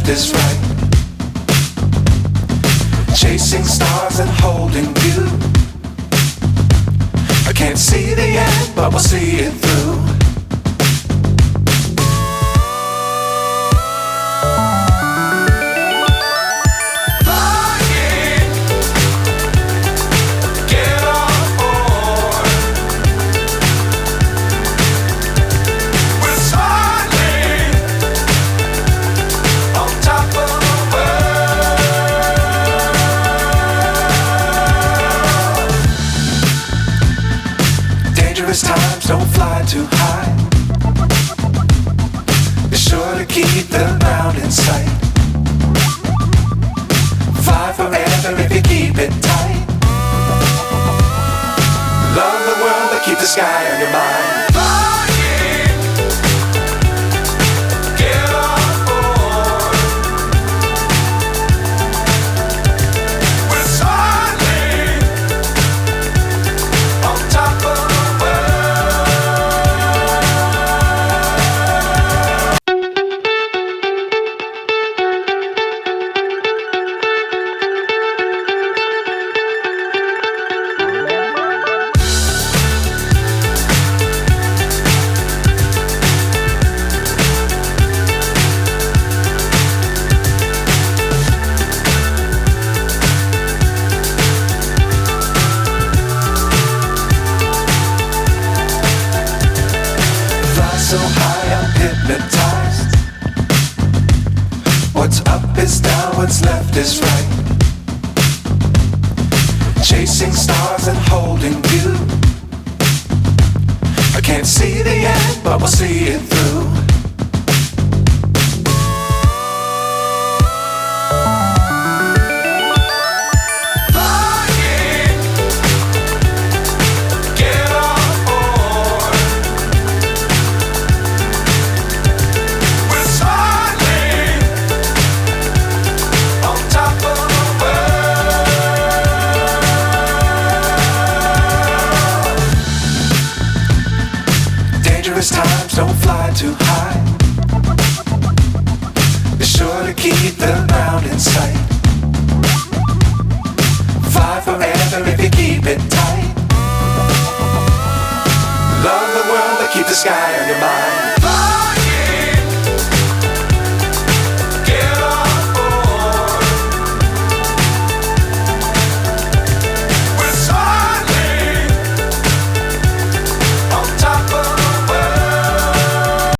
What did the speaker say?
is right. Chasing stars and holding you. I can't see the end, but we'll see it through. Times don't fly too high. Be sure to keep the ground in sight. Fly forever if you keep it tight. Love the world but keep the sky on your mind. So high I'm hypnotized. What's up is down, what's left is right. Chasing stars and holding you. I can't see the end, but we'll see it through. Times don't fly too high. Be sure to keep the ground in sight. Fly forever if you keep it tight. Love the world but keep the sky on your mind.